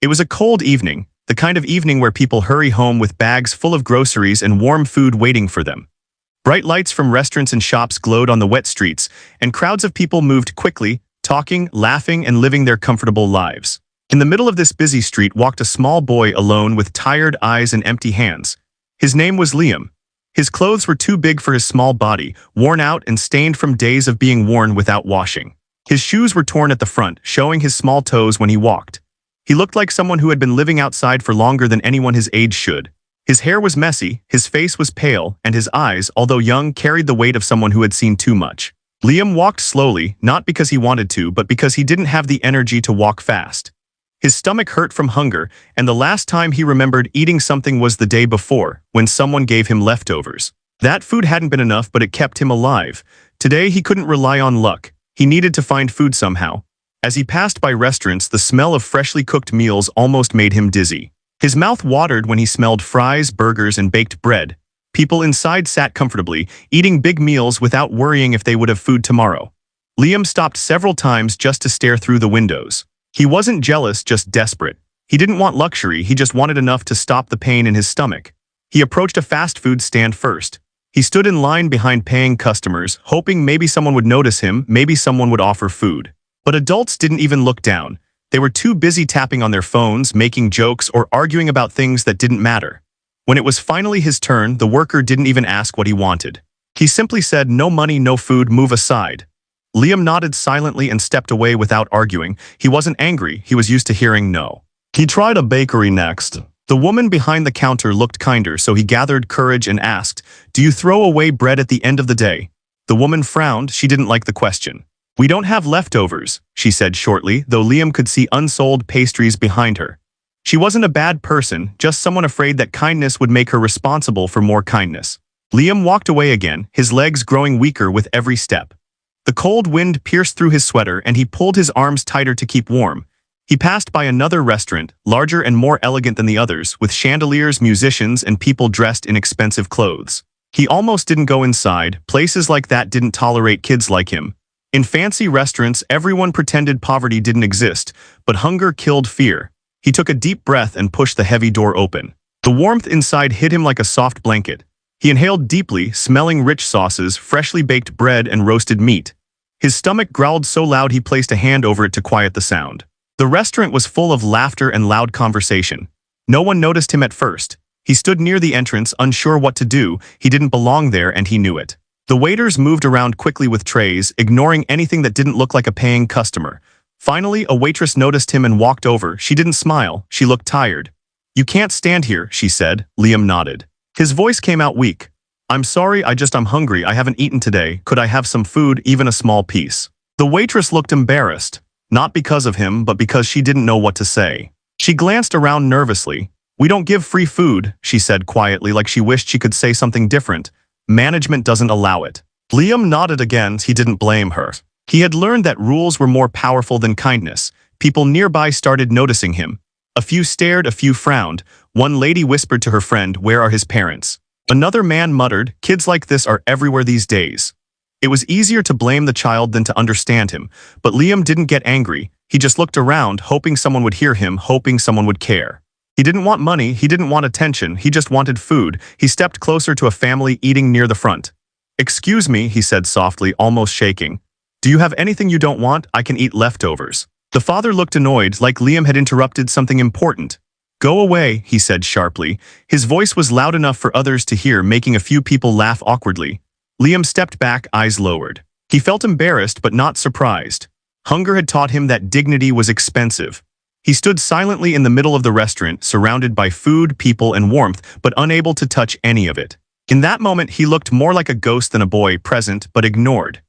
It was a cold evening, the kind of evening where people hurry home with bags full of groceries and warm food waiting for them. Bright lights from restaurants and shops glowed on the wet streets, and crowds of people moved quickly, talking, laughing, and living their comfortable lives. In the middle of this busy street walked a small boy alone with tired eyes and empty hands. His name was Liam. His clothes were too big for his small body, worn out and stained from days of being worn without washing. His shoes were torn at the front, showing his small toes when he walked. He looked like someone who had been living outside for longer than anyone his age should. His hair was messy, his face was pale, and his eyes, although young, carried the weight of someone who had seen too much. Liam walked slowly, not because he wanted to, but because he didn't have the energy to walk fast. His stomach hurt from hunger, and the last time he remembered eating something was the day before, when someone gave him leftovers. That food hadn't been enough, but it kept him alive. Today he couldn't rely on luck. He needed to find food somehow. As he passed by restaurants, the smell of freshly cooked meals almost made him dizzy. His mouth watered when he smelled fries, burgers, and baked bread. People inside sat comfortably, eating big meals without worrying if they would have food tomorrow. Liam stopped several times just to stare through the windows. He wasn't jealous, just desperate. He didn't want luxury, he just wanted enough to stop the pain in his stomach. He approached a fast food stand first. He stood in line behind paying customers, hoping maybe someone would notice him, maybe someone would offer food. But adults didn't even look down. They were too busy tapping on their phones, making jokes, or arguing about things that didn't matter. When it was finally his turn, the worker didn't even ask what he wanted. He simply said, "No money, no food, move aside." Liam nodded silently and stepped away without arguing. He wasn't angry, he was used to hearing no. He tried a bakery next. The woman behind the counter looked kinder, so he gathered courage and asked, "Do you throw away bread at the end of the day?" The woman frowned, she didn't like the question. "We don't have leftovers," she said shortly, though Liam could see unsold pastries behind her. She wasn't a bad person, just someone afraid that kindness would make her responsible for more kindness. Liam walked away again, his legs growing weaker with every step. The cold wind pierced through his sweater and he pulled his arms tighter to keep warm. He passed by another restaurant, larger and more elegant than the others, with chandeliers, musicians, and people dressed in expensive clothes. He almost didn't go inside. Places like that didn't tolerate kids like him. In fancy restaurants, everyone pretended poverty didn't exist, but hunger killed fear. He took a deep breath and pushed the heavy door open. The warmth inside hit him like a soft blanket. He inhaled deeply, smelling rich sauces, freshly baked bread, and roasted meat. His stomach growled so loud he placed a hand over it to quiet the sound. The restaurant was full of laughter and loud conversation. No one noticed him at first. He stood near the entrance, unsure what to do. He didn't belong there, and he knew it. The waiters moved around quickly with trays, ignoring anything that didn't look like a paying customer. Finally, a waitress noticed him and walked over. She didn't smile. She looked tired. "You can't stand here," she said. Liam nodded. His voice came out weak. "I'm sorry, I'm hungry. I haven't eaten today. Could I have some food, even a small piece?" The waitress looked embarrassed. Not because of him, but because she didn't know what to say. She glanced around nervously. "We don't give free food," she said quietly, like she wished she could say something different. "Management doesn't allow it." Liam nodded again. He didn't blame her. He had learned that rules were more powerful than kindness. People nearby started noticing him. A few stared, a few frowned. One lady whispered to her friend, "Where are his parents?" Another man muttered, "Kids like this are everywhere these days." It was easier to blame the child than to understand him, but Liam didn't get angry. He just looked around, hoping someone would hear him, hoping someone would care. He didn't want money, he didn't want attention, he just wanted food. He stepped closer to a family eating near the front. "Excuse me," he said softly, almost shaking. "Do you have anything you don't want? I can eat leftovers." The father looked annoyed, like Liam had interrupted something important. "Go away," he said sharply. His voice was loud enough for others to hear, making a few people laugh awkwardly. Liam stepped back, eyes lowered. He felt embarrassed but not surprised. Hunger had taught him that dignity was expensive. He stood silently in the middle of the restaurant, surrounded by food, people, and warmth, but unable to touch any of it. In that moment, he looked more like a ghost than a boy, present but ignored.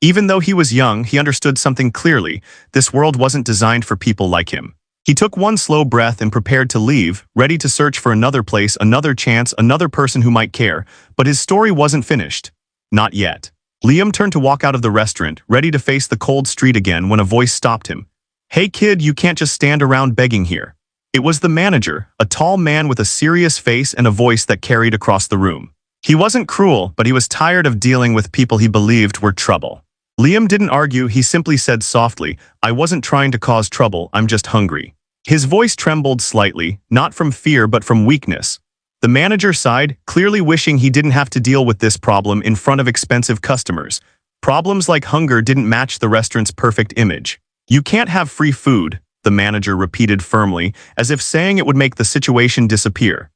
Even though he was young, he understood something clearly. This world wasn't designed for people like him. He took one slow breath and prepared to leave, ready to search for another place, another chance, another person who might care. But his story wasn't finished. Not yet. Liam turned to walk out of the restaurant, ready to face the cold street again, when a voice stopped him. "Hey kid, you can't just stand around begging here." It was the manager, a tall man with a serious face and a voice that carried across the room. He wasn't cruel, but he was tired of dealing with people he believed were trouble. Liam didn't argue, he simply said softly, "I wasn't trying to cause trouble, I'm just hungry." His voice trembled slightly, not from fear but from weakness. The manager sighed, clearly wishing he didn't have to deal with this problem in front of expensive customers. Problems like hunger didn't match the restaurant's perfect image. "You can't have free food," the manager repeated firmly, as if saying it would make the situation disappear.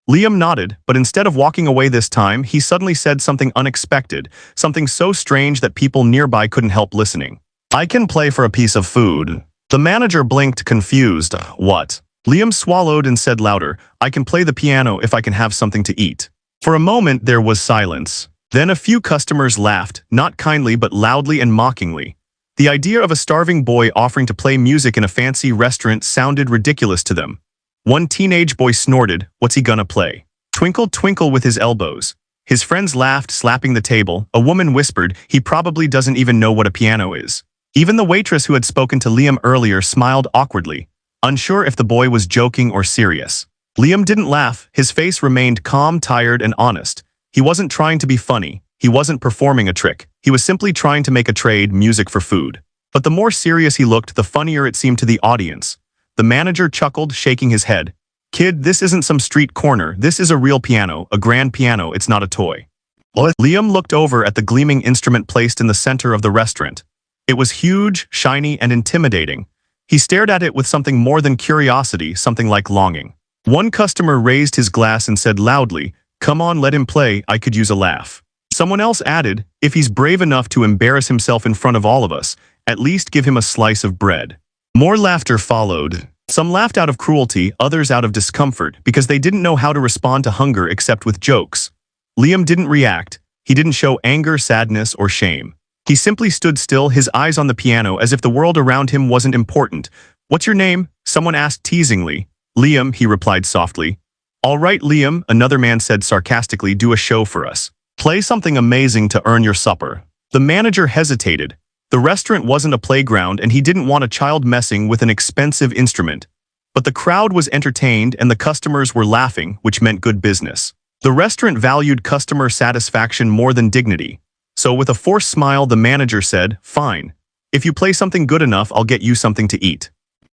Liam nodded, but instead of walking away this time, he suddenly said something unexpected, something so strange that people nearby couldn't help listening. "I can play for a piece of food." The manager blinked, confused. "What?" Liam swallowed and said louder, "I can play the piano if I can have something to eat." For a moment there was silence. Then a few customers laughed, not kindly but loudly and mockingly. The idea of a starving boy offering to play music in a fancy restaurant sounded ridiculous to them. One teenage boy snorted, "What's he gonna play?" "Twinkle, twinkle," with his elbows. His friends laughed, slapping the table. A woman whispered, "He probably doesn't even know what a piano is." Even the waitress who had spoken to Liam earlier smiled awkwardly, unsure if the boy was joking or serious. Liam didn't laugh. His face remained calm, tired, and honest. He wasn't trying to be funny. He wasn't performing a trick. He was simply trying to make a trade, music for food. But the more serious he looked, the funnier it seemed to the audience. The manager chuckled, shaking his head. "Kid, this isn't some street corner. This is a real piano, a grand piano. It's not a toy." What? Liam looked over at the gleaming instrument placed in the center of the restaurant. It was huge, shiny, and intimidating. He stared at it with something more than curiosity, something like longing. One customer raised his glass and said loudly, "Come on, let him play. I could use a laugh." Someone else added, "If he's brave enough to embarrass himself in front of all of us, at least give him a slice of bread." More laughter followed. Some laughed out of cruelty, others out of discomfort, because they didn't know how to respond to hunger except with jokes. Liam didn't react. He didn't show anger, sadness, or shame. He simply stood still, his eyes on the piano, as if the world around him wasn't important. "What's your name?" someone asked teasingly. "Liam," he replied softly. "All right, Liam," another man said sarcastically, "do a show for us. Play something amazing to earn your supper." The manager hesitated. The restaurant wasn't a playground, and he didn't want a child messing with an expensive instrument. But the crowd was entertained and the customers were laughing, which meant good business. The restaurant valued customer satisfaction more than dignity. So with a forced smile, the manager said, "Fine. If you play something good enough, I'll get you something to eat."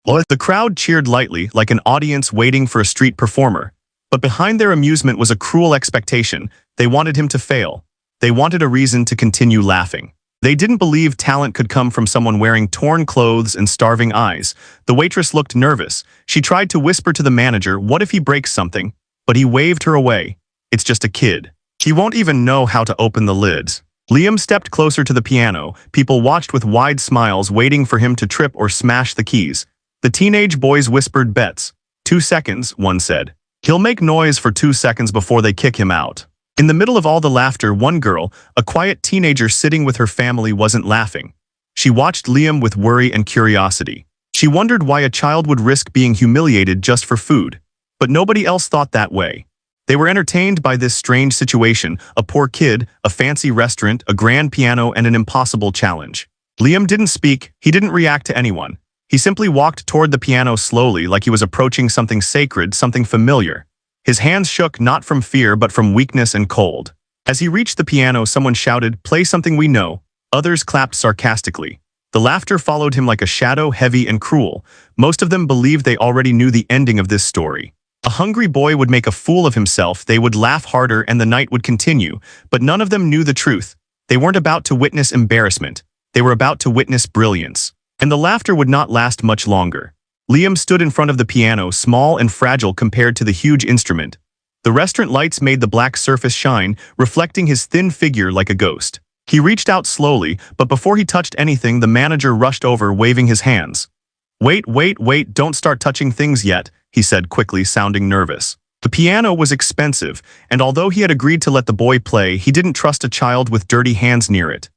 The crowd cheered lightly, like an audience waiting for a street performer. But behind their amusement was a cruel expectation. They wanted him to fail. They wanted a reason to continue laughing. They didn't believe talent could come from someone wearing torn clothes and starving eyes. The waitress looked nervous. She tried to whisper to the manager, "What if he breaks something?" But he waved her away. "It's just a kid. He won't even know how to open the lids." Liam stepped closer to the piano. People watched with wide smiles, waiting for him to trip or smash the keys. The teenage boys whispered bets. 2 seconds, one said. "He'll make noise for 2 seconds before they kick him out." In the middle of all the laughter, one girl, a quiet teenager sitting with her family, wasn't laughing. She watched Liam with worry and curiosity. She wondered why a child would risk being humiliated just for food. But nobody else thought that way. They were entertained by this strange situation, a poor kid, a fancy restaurant, a grand piano, and an impossible challenge. Liam didn't speak. He didn't react to anyone. He simply walked toward the piano slowly, like he was approaching something sacred, something familiar. His hands shook, not from fear but from weakness and cold. As he reached the piano, someone shouted, "Play something we know." Others clapped sarcastically. The laughter followed him like a shadow, heavy and cruel. Most of them believed they already knew the ending of this story. A hungry boy would make a fool of himself, they would laugh harder, and the night would continue. But none of them knew the truth. They weren't about to witness embarrassment. They were about to witness brilliance. And the laughter would not last much longer. Liam stood in front of the piano, small and fragile compared to the huge instrument. The restaurant lights made the black surface shine, reflecting his thin figure like a ghost. He reached out slowly, but before he touched anything, the manager rushed over, waving his hands. "Wait, wait, wait, don't start touching things yet," he said quickly, sounding nervous. The piano was expensive, and although he had agreed to let the boy play, he didn't trust a child with dirty hands near it.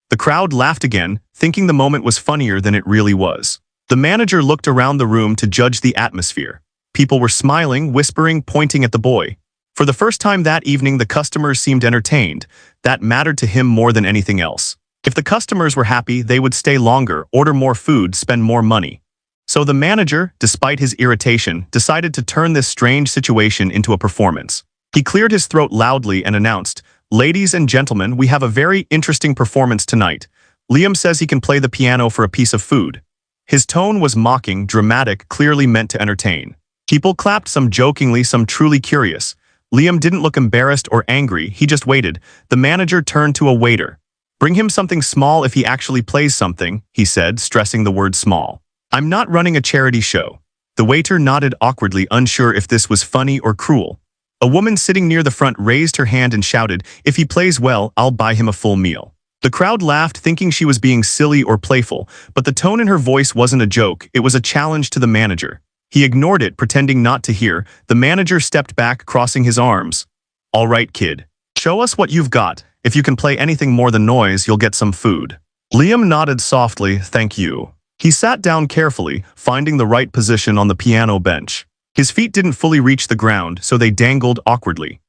The crowd laughed again, thinking the moment was funnier than it really was. The manager looked around the room to judge the atmosphere. People were smiling, whispering, pointing at the boy. For the first time that evening, the customers seemed entertained. That mattered to him more than anything else. If the customers were happy, they would stay longer, order more food, spend more money. So the manager, despite his irritation, decided to turn this strange situation into a performance. He cleared his throat loudly and announced, "Ladies and gentlemen, we have a very interesting performance tonight. Liam says he can play the piano for a piece of food." His tone was mocking, dramatic, clearly meant to entertain. People clapped, some jokingly, some truly curious. Liam didn't look embarrassed or angry, he just waited. The manager turned to a waiter. "Bring him something small if he actually plays something," he said, stressing the word small. "I'm not running a charity show." The waiter nodded awkwardly, unsure if this was funny or cruel. A woman sitting near the front raised her hand and shouted, "If he plays well, I'll buy him a full meal." The crowd laughed, thinking she was being silly or playful, but the tone in her voice wasn't a joke, it was a challenge to the manager. He ignored it, pretending not to hear. The manager stepped back, crossing his arms. "All right, kid. Show us what you've got. If you can play anything more than noise, you'll get some food." Liam nodded softly, "Thank you." He sat down carefully, finding the right position on the piano bench. His feet didn't fully reach the ground, so they dangled awkwardly.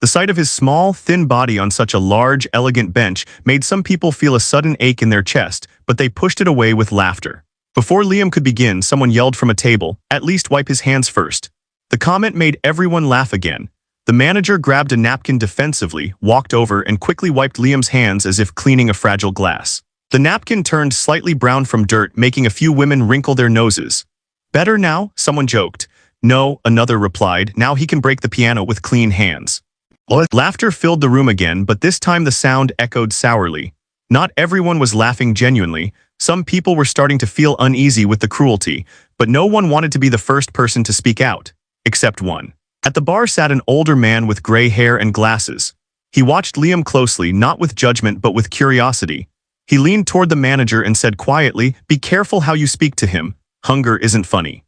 The sight of his small, thin body on such a large, elegant bench made some people feel a sudden ache in their chest, but they pushed it away with laughter. Before Liam could begin, someone yelled from a table, "At least wipe his hands first." The comment made everyone laugh again. The manager grabbed a napkin defensively, walked over, and quickly wiped Liam's hands as if cleaning a fragile glass. The napkin turned slightly brown from dirt, making a few women wrinkle their noses. "Better now?" someone joked. "No," another replied, "now he can break the piano with clean hands." Laughter filled the room again, but this time the sound echoed sourly. Not everyone was laughing genuinely. Some people were starting to feel uneasy with the cruelty, but no one wanted to be the first person to speak out. Except one. At the bar sat an older man with gray hair and glasses. He watched Liam closely, not with judgment but with curiosity. He leaned toward the manager and said quietly, "Be careful how you speak to him. Hunger isn't funny."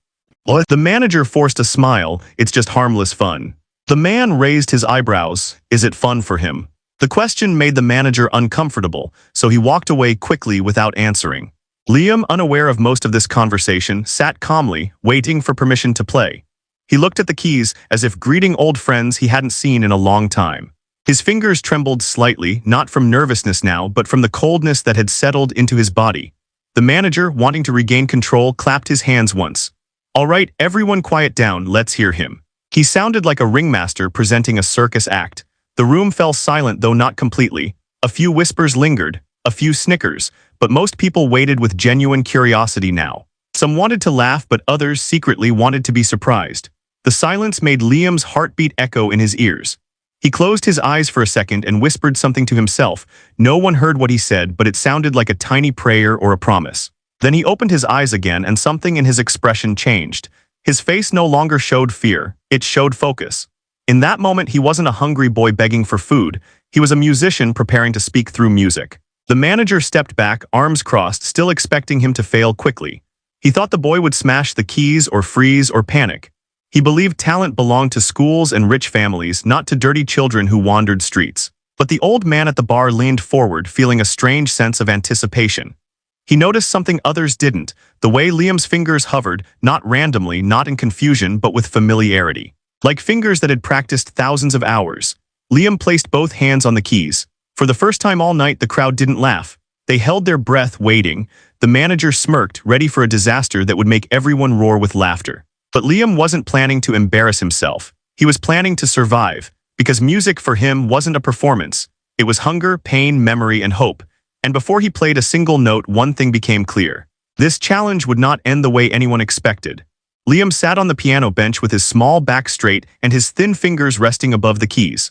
The manager forced a smile, "It's just harmless fun." The man raised his eyebrows. Is it fun for him? The question made the manager uncomfortable, so he walked away quickly without answering. Liam, unaware of most of this conversation, sat calmly, waiting for permission to play. He looked at the keys as if greeting old friends he hadn't seen in a long time. His fingers trembled slightly, not from nervousness now, but from the coldness that had settled into his body. The manager, wanting to regain control, clapped his hands once. "All right, everyone quiet down, let's hear him." He sounded like a ringmaster presenting a circus act. The room fell silent, though not completely. A few whispers lingered, a few snickers, but most people waited with genuine curiosity now. Some wanted to laugh, but others secretly wanted to be surprised. The silence made Liam's heartbeat echo in his ears. He closed his eyes for a second and whispered something to himself. No one heard what he said, but it sounded like a tiny prayer or a promise. Then he opened his eyes again, and something in his expression changed. His face no longer showed fear, it showed focus. In that moment, he wasn't a hungry boy begging for food. He was a musician preparing to speak through music. The manager stepped back, arms crossed, still expecting him to fail quickly. He thought the boy would smash the keys or freeze or panic. He believed talent belonged to schools and rich families, not to dirty children who wandered streets. But the old man at the bar leaned forward, feeling a strange sense of anticipation. He noticed something others didn't, the way Liam's fingers hovered, not randomly, not in confusion, but with familiarity. Like fingers that had practiced thousands of hours. Liam placed both hands on the keys. For the first time all night, the crowd didn't laugh. They held their breath, waiting. The manager smirked, ready for a disaster that would make everyone roar with laughter. But Liam wasn't planning to embarrass himself. He was planning to survive, because music for him wasn't a performance. It was hunger, pain, memory, and hope. And before he played a single note, one thing became clear. This challenge would not end the way anyone expected. Liam sat on the piano bench with his small back straight and his thin fingers resting above the keys.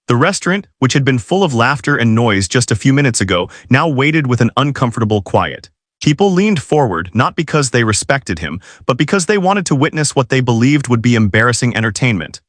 The restaurant, which had been full of laughter and noise just a few minutes ago, now waited with an uncomfortable quiet. People leaned forward, not because they respected him, but because they wanted to witness what they believed would be embarrassing entertainment.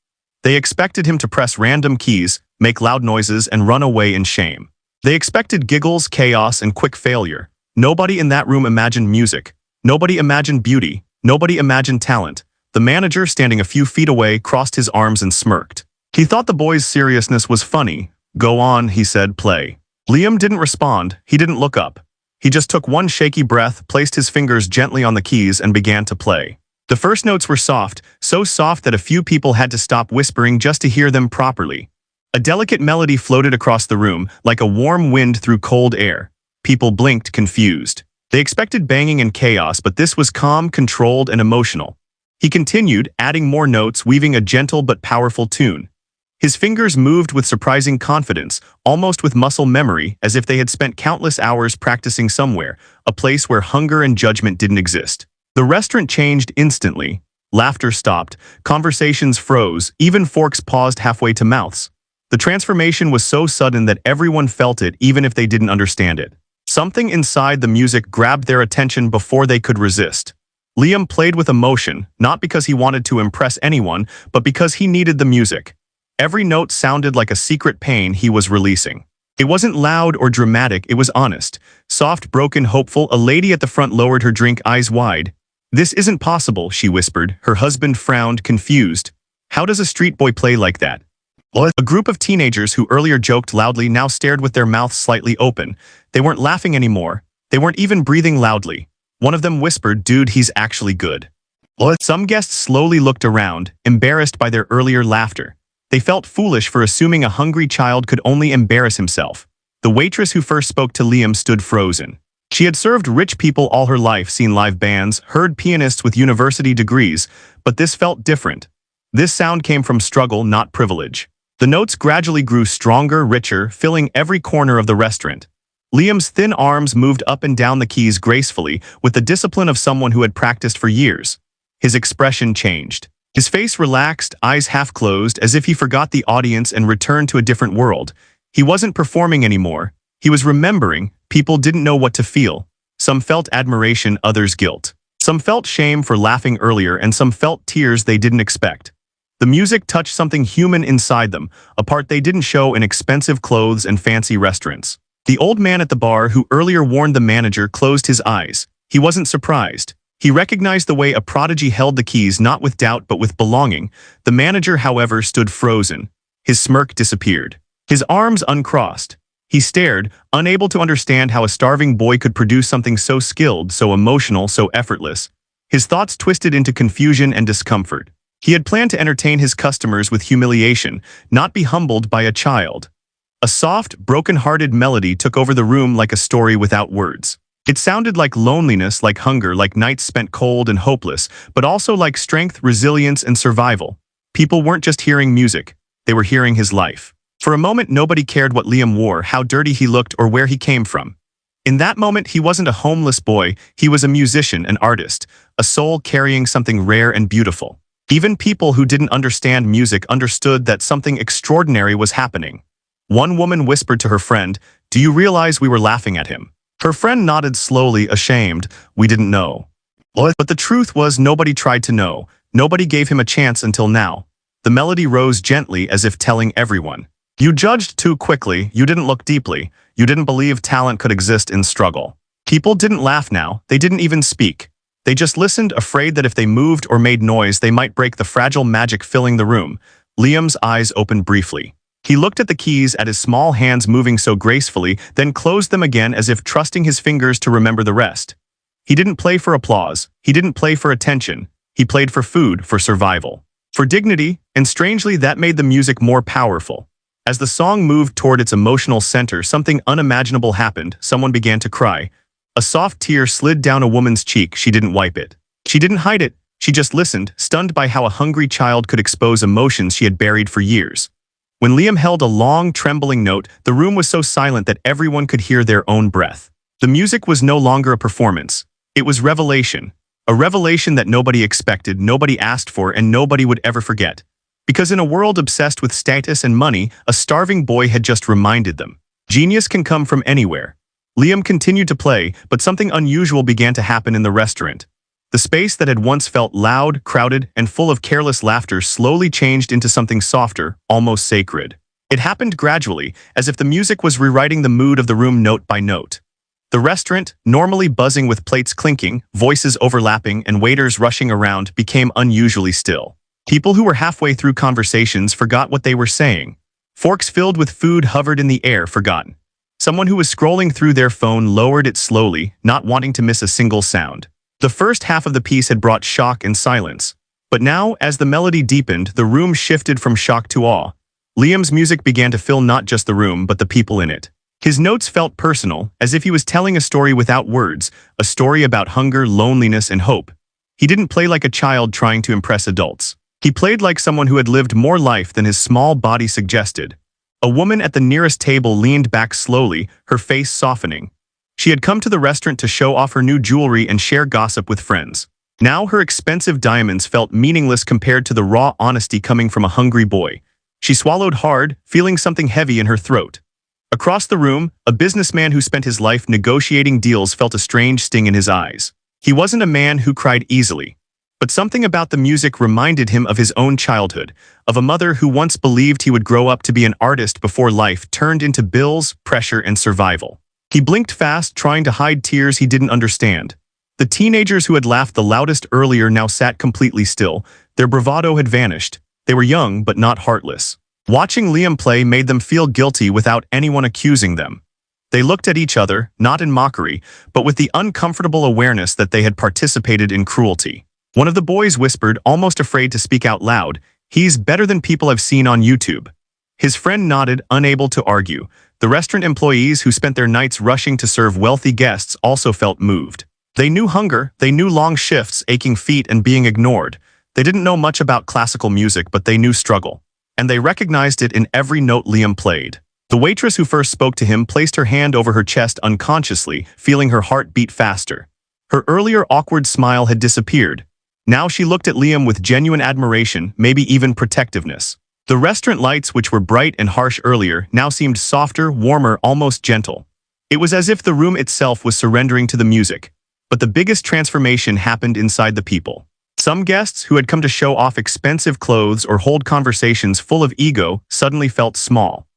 They expected him to press random keys, make loud noises, and run away in shame. They expected giggles, chaos, and quick failure. Nobody in that room imagined music. Nobody imagined beauty. Nobody imagined talent. The manager, standing a few feet away, crossed his arms and smirked. He thought the boy's seriousness was funny. "Go on," he said, "play." Liam didn't respond. He didn't look up. He just took one shaky breath, placed his fingers gently on the keys, and began to play. The first notes were soft, so soft that a few people had to stop whispering just to hear them properly. A delicate melody floated across the room, like a warm wind through cold air. People blinked, confused. They expected banging and chaos, but this was calm, controlled, and emotional. He continued, adding more notes, weaving a gentle but powerful tune. His fingers moved with surprising confidence, almost with muscle memory, as if they had spent countless hours practicing somewhere, a place where hunger and judgment didn't exist. The restaurant changed instantly. Laughter stopped, conversations froze, even forks paused halfway to mouths. The transformation was so sudden that everyone felt it even if they didn't understand it. Something inside the music grabbed their attention before they could resist. Liam played with emotion, not because he wanted to impress anyone, but because he needed the music. Every note sounded like a secret pain he was releasing. It wasn't loud or dramatic, it was honest. Soft, broken, hopeful, a lady at the front lowered her drink, eyes wide. "This isn't possible," she whispered. Her husband frowned, confused. "How does a street boy play like that?" A group of teenagers who earlier joked loudly now stared with their mouths slightly open. They weren't laughing anymore. They weren't even breathing loudly. One of them whispered, "Dude, he's actually good." Some guests slowly looked around, embarrassed by their earlier laughter. They felt foolish for assuming a hungry child could only embarrass himself. The waitress who first spoke to Liam stood frozen. She had served rich people all her life, seen live bands, heard pianists with university degrees, but this felt different. This sound came from struggle, not privilege. The notes gradually grew stronger, richer, filling every corner of the restaurant. Liam's thin arms moved up and down the keys gracefully, with the discipline of someone who had practiced for years. His expression changed. His face relaxed, eyes half closed, as if he forgot the audience and returned to a different world. He wasn't performing anymore. He was remembering. People didn't know what to feel. Some felt admiration, others guilt. Some felt shame for laughing earlier, and some felt tears they didn't expect. The music touched something human inside them, a part they didn't show in expensive clothes and fancy restaurants. The old man at the bar who earlier warned the manager closed his eyes. He wasn't surprised. He recognized the way a prodigy held the keys, not with doubt but with belonging. The manager, however, stood frozen. His smirk disappeared. His arms uncrossed. He stared, unable to understand how a starving boy could produce something so skilled, so emotional, so effortless. His thoughts twisted into confusion and discomfort. He had planned to entertain his customers with humiliation, not be humbled by a child. A soft, broken-hearted melody took over the room like a story without words. It sounded like loneliness, like hunger, like nights spent cold and hopeless, but also like strength, resilience, and survival. People weren't just hearing music, they were hearing his life. For a moment, nobody cared what Liam wore, how dirty he looked, or where he came from. In that moment, he wasn't a homeless boy, he was a musician, an artist, a soul carrying something rare and beautiful. Even people who didn't understand music understood that something extraordinary was happening. One woman whispered to her friend, "Do you realize we were laughing at him?" Her friend nodded slowly, ashamed. "We didn't know." But the truth was, nobody tried to know. Nobody gave him a chance until now. The melody rose gently, as if telling everyone, "You judged too quickly, you didn't look deeply, you didn't believe talent could exist in struggle." People didn't laugh now, they didn't even speak. They just listened, afraid that if they moved or made noise, they might break the fragile magic filling the room. Liam's eyes opened briefly. He looked at the keys, at his small hands moving so gracefully, then closed them again as if trusting his fingers to remember the rest. He didn't play for applause. He didn't play for attention. He played for food, for survival, for dignity, and strangely that made the music more powerful. As the song moved toward its emotional center, something unimaginable happened. Someone began to cry. A soft tear slid down a woman's cheek. She didn't wipe it. She didn't hide it. She just listened, stunned by how a hungry child could expose emotions she had buried for years. When Liam held a long, trembling note, the room was so silent that everyone could hear their own breath. The music was no longer a performance. It was revelation. A revelation that nobody expected, nobody asked for, and nobody would ever forget. Because in a world obsessed with status and money, a starving boy had just reminded them. Genius can come from anywhere. Liam continued to play, but something unusual began to happen in the restaurant. The space that had once felt loud, crowded, and full of careless laughter slowly changed into something softer, almost sacred. It happened gradually, as if the music was rewriting the mood of the room note by note. The restaurant, normally buzzing with plates clinking, voices overlapping, and waiters rushing around, became unusually still. People who were halfway through conversations forgot what they were saying. Forks filled with food hovered in the air, forgotten. Someone who was scrolling through their phone lowered it slowly, not wanting to miss a single sound. The first half of the piece had brought shock and silence. But now, as the melody deepened, the room shifted from shock to awe. Liam's music began to fill not just the room, but the people in it. His notes felt personal, as if he was telling a story without words, a story about hunger, loneliness, and hope. He didn't play like a child trying to impress adults. He played like someone who had lived more life than his small body suggested. A woman at the nearest table leaned back slowly, her face softening. She had come to the restaurant to show off her new jewelry and share gossip with friends. Now her expensive diamonds felt meaningless compared to the raw honesty coming from a hungry boy. She swallowed hard, feeling something heavy in her throat. Across the room, a businessman who spent his life negotiating deals felt a strange sting in his eyes. He wasn't a man who cried easily. But something about the music reminded him of his own childhood, of a mother who once believed he would grow up to be an artist before life turned into bills, pressure, and survival. He blinked fast, trying to hide tears he didn't understand. The teenagers who had laughed the loudest earlier now sat completely still. Their bravado had vanished. They were young, but not heartless. Watching Liam play made them feel guilty without anyone accusing them. They looked at each other, not in mockery, but with the uncomfortable awareness that they had participated in cruelty. One of the boys whispered, almost afraid to speak out loud, "He's better than people I've seen on YouTube." His friend nodded, unable to argue. The restaurant employees who spent their nights rushing to serve wealthy guests also felt moved. They knew hunger, they knew long shifts, aching feet, and being ignored. They didn't know much about classical music, but they knew struggle. And they recognized it in every note Liam played. The waitress who first spoke to him placed her hand over her chest unconsciously, feeling her heart beat faster. Her earlier awkward smile had disappeared. Now she looked at Liam with genuine admiration, maybe even protectiveness. The restaurant lights, which were bright and harsh earlier, now seemed softer, warmer, almost gentle. It was as if the room itself was surrendering to the music. But the biggest transformation happened inside the people. Some guests who had come to show off expensive clothes or hold conversations full of ego suddenly felt small.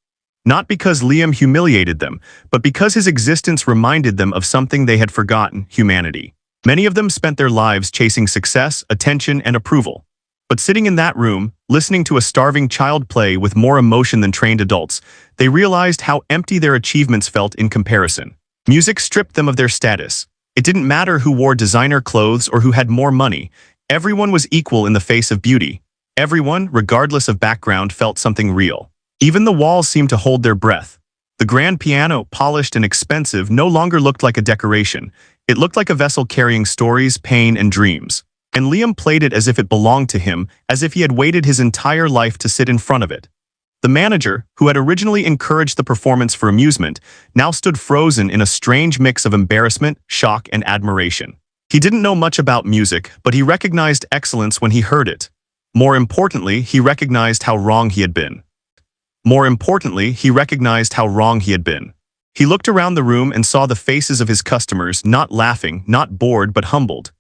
Not because Liam humiliated them, but because his existence reminded them of something they had forgotten: humanity. Many of them spent their lives chasing success, attention, and approval. But sitting in that room, listening to a starving child play with more emotion than trained adults, they realized how empty their achievements felt in comparison. Music stripped them of their status. It didn't matter who wore designer clothes or who had more money. Everyone was equal in the face of beauty. Everyone, regardless of background, felt something real. Even the walls seemed to hold their breath. The grand piano, polished and expensive, no longer looked like a decoration. It looked like a vessel carrying stories, pain, and dreams. And Liam played it as if it belonged to him, as if he had waited his entire life to sit in front of it. The manager, who had originally encouraged the performance for amusement, now stood frozen in a strange mix of embarrassment, shock, and admiration. He didn't know much about music, but he recognized excellence when he heard it. More importantly, he recognized how wrong he had been. He looked around the room and saw the faces of his customers, not laughing, not bored, but humbled.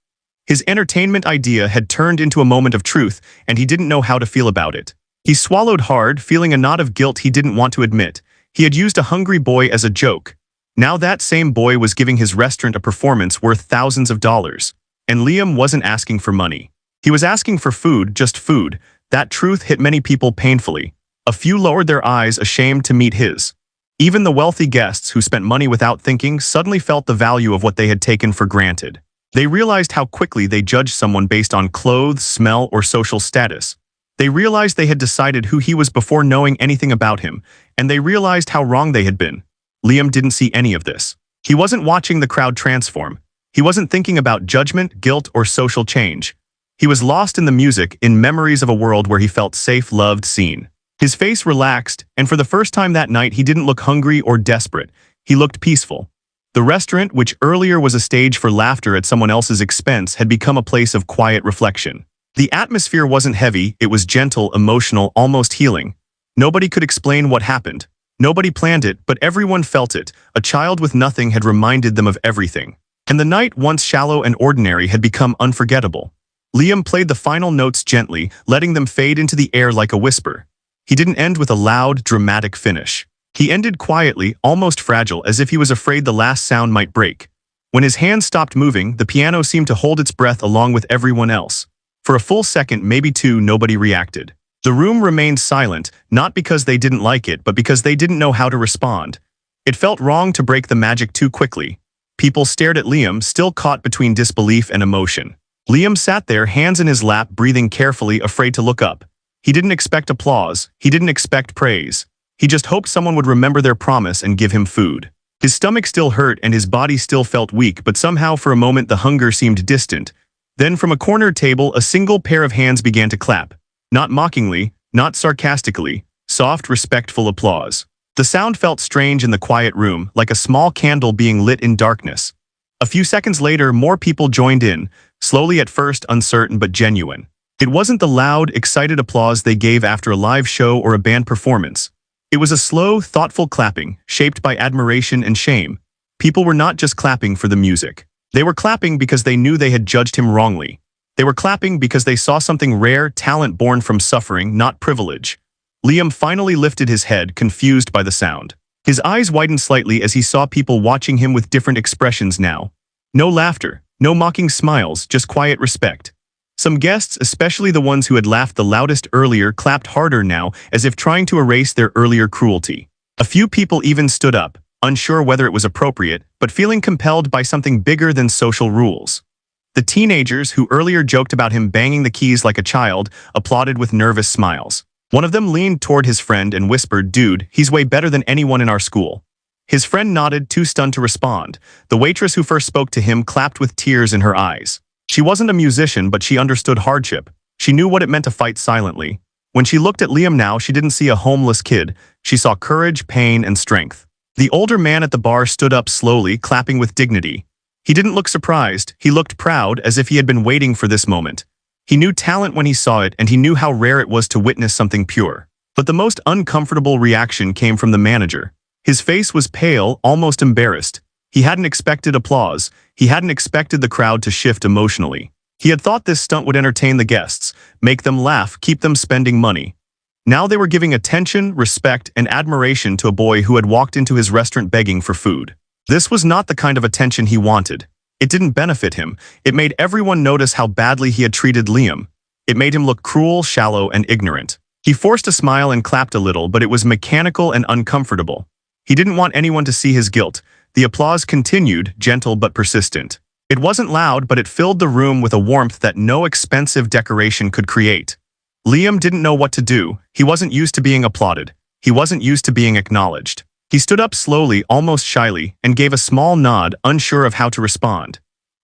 His entertainment idea had turned into a moment of truth, and he didn't know how to feel about it. He swallowed hard, feeling a knot of guilt he didn't want to admit. He had used a hungry boy as a joke. Now that same boy was giving his restaurant a performance worth thousands of dollars. And Liam wasn't asking for money. He was asking for food, just food. That truth hit many people painfully. A few lowered their eyes, ashamed to meet his. Even the wealthy guests who spent money without thinking suddenly felt the value of what they had taken for granted. They realized how quickly they judged someone based on clothes, smell, or social status. They realized they had decided who he was before knowing anything about him, and they realized how wrong they had been. Liam didn't see any of this. He wasn't watching the crowd transform. He wasn't thinking about judgment, guilt, or social change. He was lost in the music, in memories of a world where he felt safe, loved, seen. His face relaxed, and for the first time that night he didn't look hungry or desperate. He looked peaceful. The restaurant, which earlier was a stage for laughter at someone else's expense, had become a place of quiet reflection. The atmosphere wasn't heavy, it was gentle, emotional, almost healing. Nobody could explain what happened. Nobody planned it, but everyone felt it. A child with nothing had reminded them of everything. And the night, once shallow and ordinary, had become unforgettable. Liam played the final notes gently, letting them fade into the air like a whisper. He didn't end with a loud, dramatic finish. He ended quietly, almost fragile, as if he was afraid the last sound might break. When his hands stopped moving, the piano seemed to hold its breath along with everyone else. For a full second, maybe two, nobody reacted. The room remained silent, not because they didn't like it, but because they didn't know how to respond. It felt wrong to break the magic too quickly. People stared at Liam, still caught between disbelief and emotion. Liam sat there, hands in his lap, breathing carefully, afraid to look up. He didn't expect applause. He didn't expect praise. He just hoped someone would remember their promise and give him food. His stomach still hurt and his body still felt weak, but somehow for a moment the hunger seemed distant. Then from a corner table, a single pair of hands began to clap. Not mockingly, not sarcastically, soft, respectful applause. The sound felt strange in the quiet room, like a small candle being lit in darkness. A few seconds later, more people joined in, slowly at first, uncertain but genuine. It wasn't the loud, excited applause they gave after a live show or a band performance. It was a slow, thoughtful clapping, shaped by admiration and shame. People were not just clapping for the music. They were clapping because they knew they had judged him wrongly. They were clapping because they saw something rare, talent born from suffering, not privilege. Liam finally lifted his head, confused by the sound. His eyes widened slightly as he saw people watching him with different expressions now. No laughter, no mocking smiles, just quiet respect. Some guests, especially the ones who had laughed the loudest earlier, clapped harder now, as if trying to erase their earlier cruelty. A few people even stood up, unsure whether it was appropriate, but feeling compelled by something bigger than social rules. The teenagers, who earlier joked about him banging the keys like a child, applauded with nervous smiles. One of them leaned toward his friend and whispered, "Dude, he's way better than anyone in our school." His friend nodded, too stunned to respond. The waitress who first spoke to him clapped with tears in her eyes. She wasn't a musician, but she understood hardship. She knew what it meant to fight silently. When she looked at Liam now, she didn't see a homeless kid. She saw courage, pain, and strength. The older man at the bar stood up slowly, clapping with dignity. He didn't look surprised. He looked proud, as if he had been waiting for this moment. He knew talent when he saw it, and he knew how rare it was to witness something pure. But the most uncomfortable reaction came from the manager. His face was pale, almost embarrassed. He hadn't expected applause. He hadn't expected the crowd to shift emotionally. He had thought this stunt would entertain the guests, make them laugh, keep them spending money. Now they were giving attention, respect, and admiration to a boy who had walked into his restaurant begging for food. This was not the kind of attention he wanted. It didn't benefit him. It made everyone notice how badly he had treated Liam. It made him look cruel, shallow, and ignorant. He forced a smile and clapped a little, but it was mechanical and uncomfortable. He didn't want anyone to see his guilt. The applause continued, gentle but persistent. It wasn't loud, but it filled the room with a warmth that no expensive decoration could create. Liam didn't know what to do. He wasn't used to being applauded. He wasn't used to being acknowledged. He stood up slowly, almost shyly, and gave a small nod, unsure of how to respond.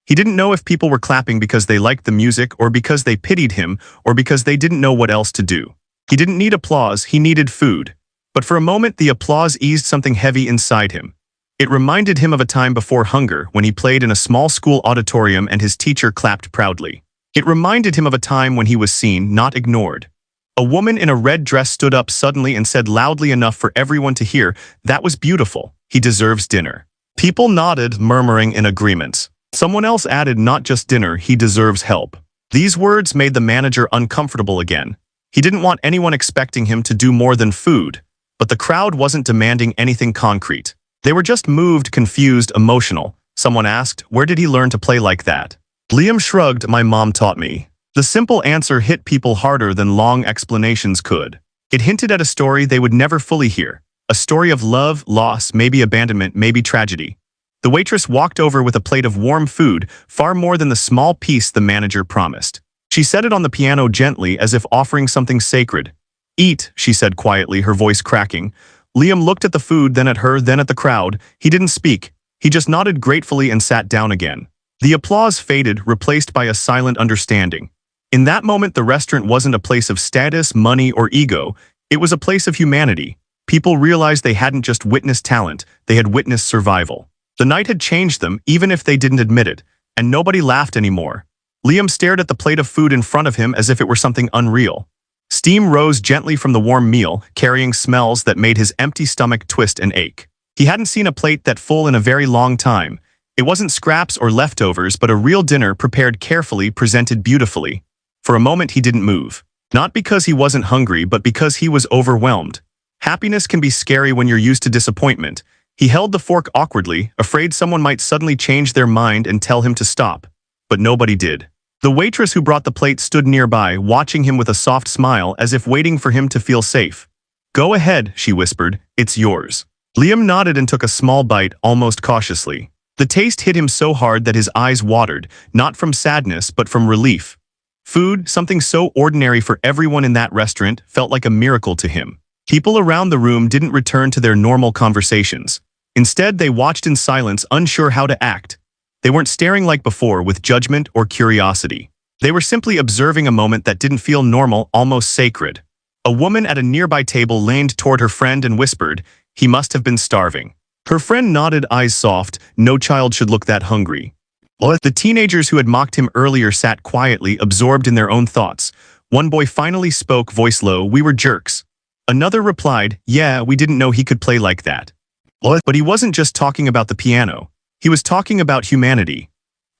He didn't know if people were clapping because they liked the music, or because they pitied him, or because they didn't know what else to do. He didn't need applause, he needed food. But for a moment, the applause eased something heavy inside him. It reminded him of a time before hunger, when he played in a small school auditorium and his teacher clapped proudly. It reminded him of a time when he was seen, not ignored. A woman in a red dress stood up suddenly and said loudly enough for everyone to hear, "That was beautiful. He deserves dinner." People nodded, murmuring in agreement. Someone else added, "Not just dinner, he deserves help." These words made the manager uncomfortable again. He didn't want anyone expecting him to do more than food. But the crowd wasn't demanding anything concrete. They were just moved, confused, emotional. Someone asked, "Where did he learn to play like that?" Liam shrugged, "My mom taught me." The simple answer hit people harder than long explanations could. It hinted at a story they would never fully hear. A story of love, loss, maybe abandonment, maybe tragedy. The waitress walked over with a plate of warm food, far more than the small piece the manager promised. She set it on the piano gently, as if offering something sacred. "Eat," she said quietly, her voice cracking. Liam looked at the food, then at her, then at the crowd. He didn't speak. He just nodded gratefully and sat down again. The applause faded, replaced by a silent understanding. In that moment, the restaurant wasn't a place of status, money, or ego. It was a place of humanity. People realized they hadn't just witnessed talent, they had witnessed survival. The night had changed them, even if they didn't admit it, and nobody laughed anymore. Liam stared at the plate of food in front of him as if it were something unreal. Steam rose gently from the warm meal, carrying smells that made his empty stomach twist and ache. He hadn't seen a plate that full in a very long time. It wasn't scraps or leftovers, but a real dinner prepared carefully, presented beautifully. For a moment, he didn't move. Not because he wasn't hungry, but because he was overwhelmed. Happiness can be scary when you're used to disappointment. He held the fork awkwardly, afraid someone might suddenly change their mind and tell him to stop. But nobody did. The waitress who brought the plate stood nearby, watching him with a soft smile, as if waiting for him to feel safe. "Go ahead," she whispered. "It's yours." Liam nodded and took a small bite, almost cautiously. The taste hit him so hard that his eyes watered, not from sadness, but from relief. Food, something so ordinary for everyone in that restaurant, felt like a miracle to him. People around the room didn't return to their normal conversations. Instead, they watched in silence, unsure how to act. They weren't staring like before with judgment or curiosity. They were simply observing a moment that didn't feel normal, almost sacred. A woman at a nearby table leaned toward her friend and whispered, "He must have been starving." Her friend nodded, eyes soft. No child should look that hungry. The teenagers who had mocked him earlier sat quietly, absorbed in their own thoughts. One boy finally spoke, voice low, "We were jerks." Another replied, "Yeah, we didn't know he could play like that." But he wasn't just talking about the piano. He was talking about humanity.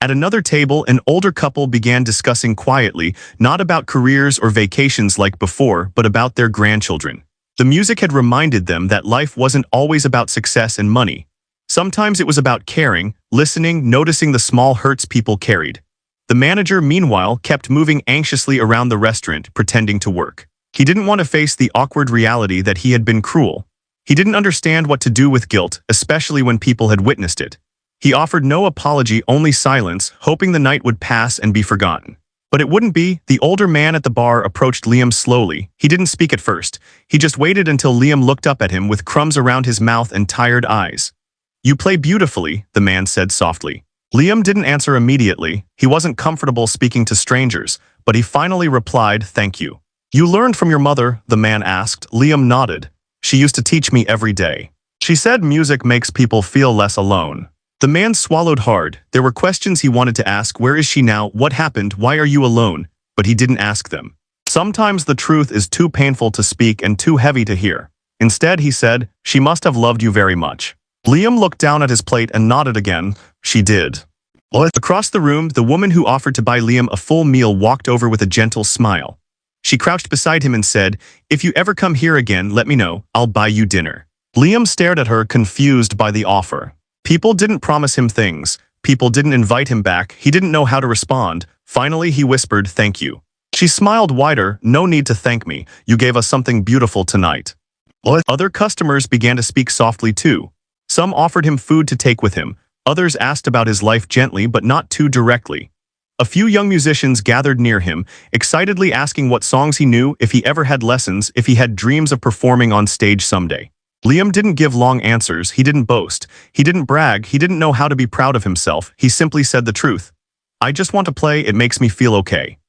At another table, an older couple began discussing quietly, not about careers or vacations like before, but about their grandchildren. The music had reminded them that life wasn't always about success and money. Sometimes it was about caring, listening, noticing the small hurts people carried. The manager, meanwhile, kept moving anxiously around the restaurant, pretending to work. He didn't want to face the awkward reality that he had been cruel. He didn't understand what to do with guilt, especially when people had witnessed it. He offered no apology, only silence, hoping the night would pass and be forgotten. But it wouldn't be. The older man at the bar approached Liam slowly. He didn't speak at first. He just waited until Liam looked up at him with crumbs around his mouth and tired eyes. "You play beautifully," the man said softly. Liam didn't answer immediately. He wasn't comfortable speaking to strangers, but he finally replied, "Thank you." "You learned from your mother?" the man asked. Liam nodded. "She used to teach me every day. She said music makes people feel less alone." The man swallowed hard. There were questions he wanted to ask. Where is she now? What happened? Why are you alone? But he didn't ask them. Sometimes the truth is too painful to speak and too heavy to hear. Instead, he said, "She must have loved you very much." Liam looked down at his plate and nodded again. "She did." Across the room, the woman who offered to buy Liam a full meal walked over with a gentle smile. She crouched beside him and said, "If you ever come here again, let me know. I'll buy you dinner." Liam stared at her, confused by the offer. People didn't promise him things. People didn't invite him back. He didn't know how to respond. Finally, he whispered, "Thank you." She smiled wider. "No need to thank me. You gave us something beautiful tonight." Other customers began to speak softly too. Some offered him food to take with him. Others asked about his life gently but not too directly. A few young musicians gathered near him, excitedly asking what songs he knew, if he ever had lessons, if he had dreams of performing on stage someday. Liam didn't give long answers. He didn't boast. He didn't brag. He didn't know how to be proud of himself. He simply said the truth. "I just want to play. It makes me feel okay."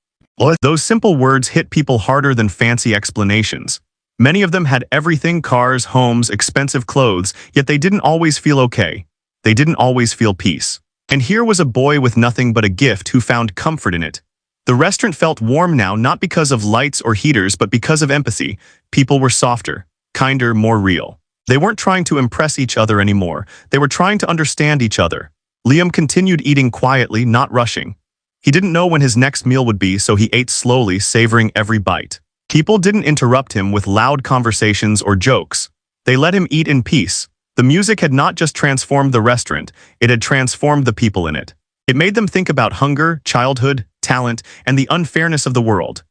Those simple words hit people harder than fancy explanations. Many of them had everything: cars, homes, expensive clothes, yet they didn't always feel okay. They didn't always feel peace. And here was a boy with nothing but a gift who found comfort in it. The restaurant felt warm now, not because of lights or heaters, but because of empathy. People were softer, kinder, more real. They weren't trying to impress each other anymore. They were trying to understand each other. Liam continued eating quietly, not rushing. He didn't know when his next meal would be, so he ate slowly, savoring every bite. People didn't interrupt him with loud conversations or jokes. They let him eat in peace. The music had not just transformed the restaurant, it had transformed the people in it. It made them think about hunger, childhood, talent, and the unfairness of the world.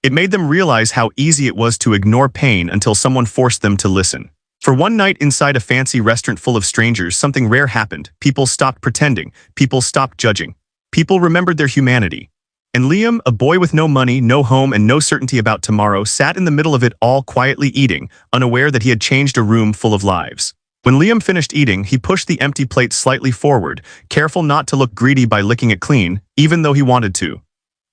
It made them realize how easy it was to ignore pain until someone forced them to listen. For one night inside a fancy restaurant full of strangers, something rare happened. People stopped pretending. People stopped judging. People remembered their humanity. And Liam, a boy with no money, no home, and no certainty about tomorrow, sat in the middle of it all, quietly eating, unaware that he had changed a room full of lives. When Liam finished eating, he pushed the empty plate slightly forward, careful not to look greedy by licking it clean, even though he wanted to.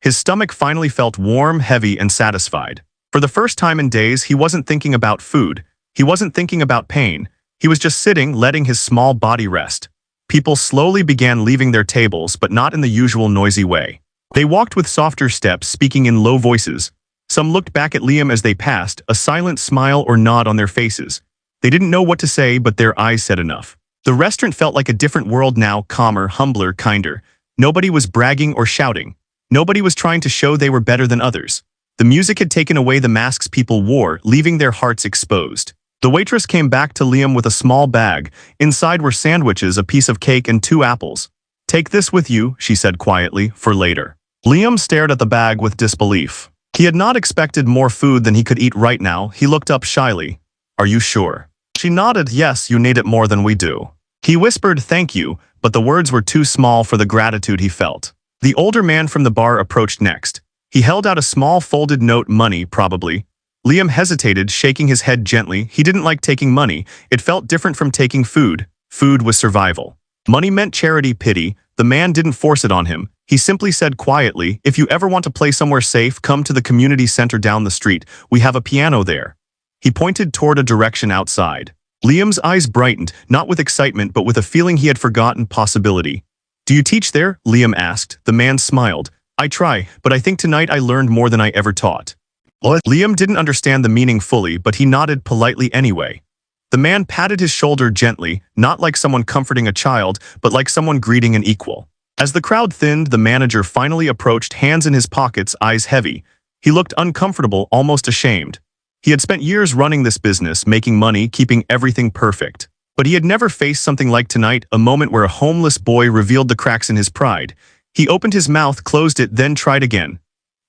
His stomach finally felt warm, heavy, and satisfied. For the first time in days, he wasn't thinking about food. He wasn't thinking about pain. He was just sitting, letting his small body rest. People slowly began leaving their tables, but not in the usual noisy way. They walked with softer steps, speaking in low voices. Some looked back at Liam as they passed, a silent smile or nod on their faces. They didn't know what to say, but their eyes said enough. The restaurant felt like a different world now, calmer, humbler, kinder. Nobody was bragging or shouting. Nobody was trying to show they were better than others. The music had taken away the masks people wore, leaving their hearts exposed. The waitress came back to Liam with a small bag. Inside were sandwiches, a piece of cake, and 2 apples. "Take this with you," she said quietly, "for later." Liam stared at the bag with disbelief. He had not expected more food than he could eat right now. He looked up shyly. "Are you sure?" She nodded. "Yes, you need it more than we do." He whispered, "Thank you," but the words were too small for the gratitude he felt. The older man from the bar approached next. He held out a small folded note. "Money, probably." Liam hesitated, shaking his head gently. He didn't like taking money. It felt different from taking food. Food was survival. Money meant charity, pity. The man didn't force it on him. He simply said quietly, "If you ever want to play somewhere safe, come to the community center down the street. We have a piano there." He pointed toward a direction outside. Liam's eyes brightened, not with excitement but with a feeling he had forgotten possibility. "Do you teach there?" Liam asked. The man smiled. "I try, but I think tonight I learned more than I ever taught." What? Liam didn't understand the meaning fully, but he nodded politely anyway. The man patted his shoulder gently, not like someone comforting a child, but like someone greeting an equal. As the crowd thinned, the manager finally approached, hands in his pockets, eyes heavy. He looked uncomfortable, almost ashamed. He had spent years running this business, making money, keeping everything perfect. But he had never faced something like tonight, a moment where a homeless boy revealed the cracks in his pride. He opened his mouth, closed it, then tried again.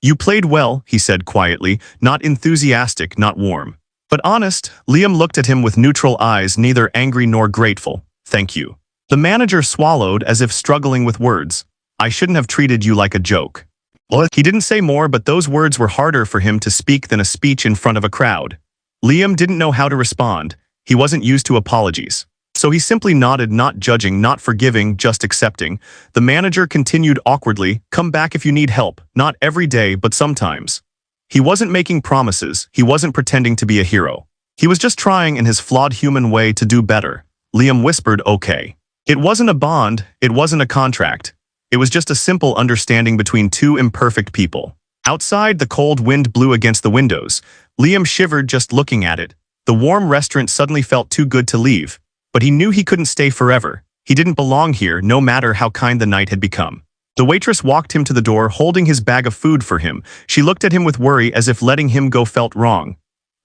"You played well," he said quietly, not enthusiastic, not warm. But honest. Liam looked at him with neutral eyes, neither angry nor grateful. "Thank you." The manager swallowed as if struggling with words. "I shouldn't have treated you like a joke." What? He didn't say more, but those words were harder for him to speak than a speech in front of a crowd. Liam didn't know how to respond. He wasn't used to apologies. So he simply nodded, not judging, not forgiving, just accepting. The manager continued awkwardly, "Come back if you need help, not every day, but sometimes." He wasn't making promises, he wasn't pretending to be a hero. He was just trying in his flawed human way to do better. Liam whispered, "Okay." It wasn't a bond, it wasn't a contract. It was just a simple understanding between two imperfect people. Outside, the cold wind blew against the windows. Liam shivered just looking at it. The warm restaurant suddenly felt too good to leave. But he knew he couldn't stay forever. He didn't belong here, no matter how kind the night had become. The waitress walked him to the door, holding his bag of food for him. She looked at him with worry, as if letting him go felt wrong.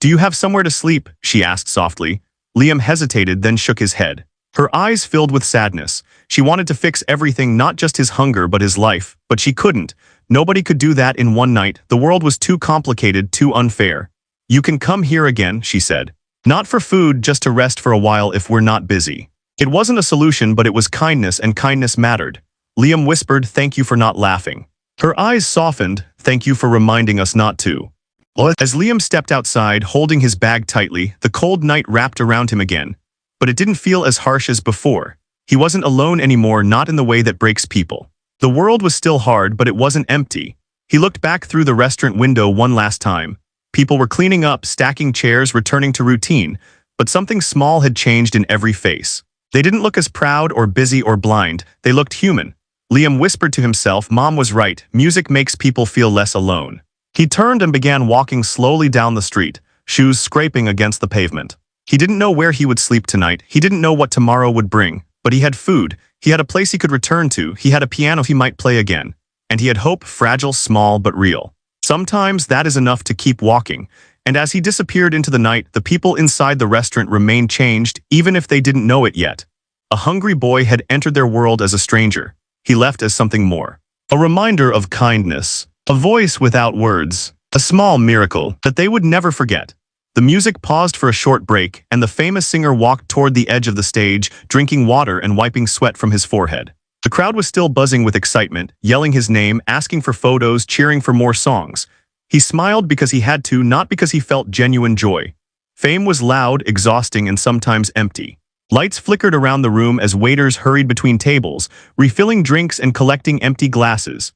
"Do you have somewhere to sleep?" she asked softly. Liam hesitated, then shook his head. Her eyes filled with sadness. She wanted to fix everything, not just his hunger but his life, but she couldn't. Nobody could do that in one night. The world was too complicated, too unfair. "You can come here again," she said. "Not for food, just to rest for a while if we're not busy." It wasn't a solution, but it was kindness, and kindness mattered. Liam whispered, "Thank you for not laughing." Her eyes softened, "Thank you for reminding us not to." As Liam stepped outside, holding his bag tightly, the cold night wrapped around him again. But it didn't feel as harsh as before. He wasn't alone anymore, not in the way that breaks people. The world was still hard, but it wasn't empty. He looked back through the restaurant window one last time. People were cleaning up, stacking chairs, returning to routine. But something small had changed in every face. They didn't look as proud or busy or blind. They looked human. Liam whispered to himself, "Mom was right. Music makes people feel less alone." He turned and began walking slowly down the street, shoes scraping against the pavement. He didn't know where he would sleep tonight. He didn't know what tomorrow would bring. But he had food. He had a place he could return to. He had a piano he might play again. And he had hope, fragile, small, but real. Sometimes that is enough to keep walking. And as he disappeared into the night, the people inside the restaurant remained changed, even if they didn't know it yet. A hungry boy had entered their world as a stranger. He left as something more. A reminder of kindness. A voice without words. A small miracle that they would never forget. The music paused for a short break, and the famous singer walked toward the edge of the stage, drinking water and wiping sweat from his forehead. The crowd was still buzzing with excitement, yelling his name, asking for photos, cheering for more songs. He smiled because he had to, not because he felt genuine joy. Fame was loud, exhausting, and sometimes empty. Lights flickered around the room as waiters hurried between tables, refilling drinks and collecting empty glasses.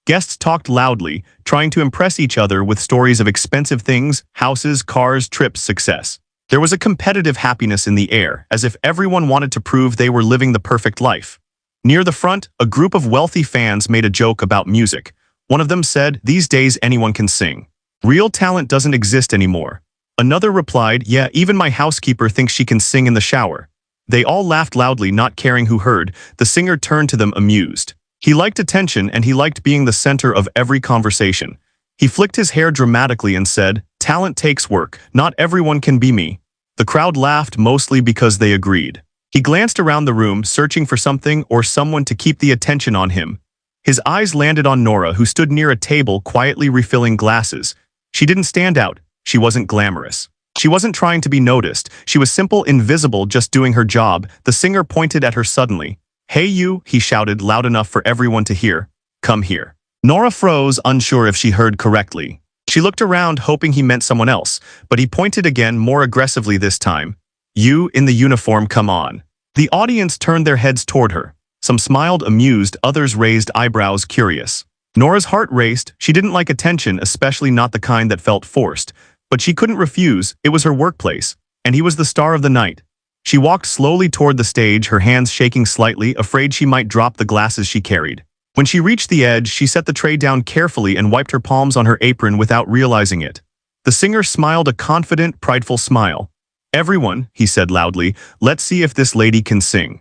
Guests talked loudly, trying to impress each other with stories of expensive things, houses, cars, trips, success. There was a competitive happiness in the air, as if everyone wanted to prove they were living the perfect life. Near the front, a group of wealthy fans made a joke about music. One of them said, "These days anyone can sing. Real talent doesn't exist anymore." Another replied, "Yeah, even my housekeeper thinks she can sing in the shower." They all laughed loudly, not caring who heard. The singer turned to them, amused. He liked attention, and he liked being the center of every conversation. He flicked his hair dramatically and said, "Talent takes work. Not everyone can be me." The crowd laughed, mostly because they agreed. He glanced around the room, searching for something or someone to keep the attention on him. His eyes landed on Norah, who stood near a table quietly refilling glasses. She didn't stand out. She wasn't glamorous. She wasn't trying to be noticed. She was simple, invisible, just doing her job. The singer pointed at her suddenly. "Hey you," he shouted loud enough for everyone to hear. "Come here." Norah froze, unsure if she heard correctly. She looked around, hoping he meant someone else, but he pointed again, more aggressively this time. "You, in the uniform, come on." The audience turned their heads toward her. Some smiled, amused, others raised eyebrows, curious. Norah's heart raced. She didn't like attention, especially not the kind that felt forced. But she couldn't refuse. It was her workplace. And he was the star of the night. She walked slowly toward the stage, her hands shaking slightly, afraid she might drop the glasses she carried. When she reached the edge, she set the tray down carefully and wiped her palms on her apron without realizing it. The singer smiled a confident, prideful smile. "Everyone," he said loudly, "let's see if this lady can sing."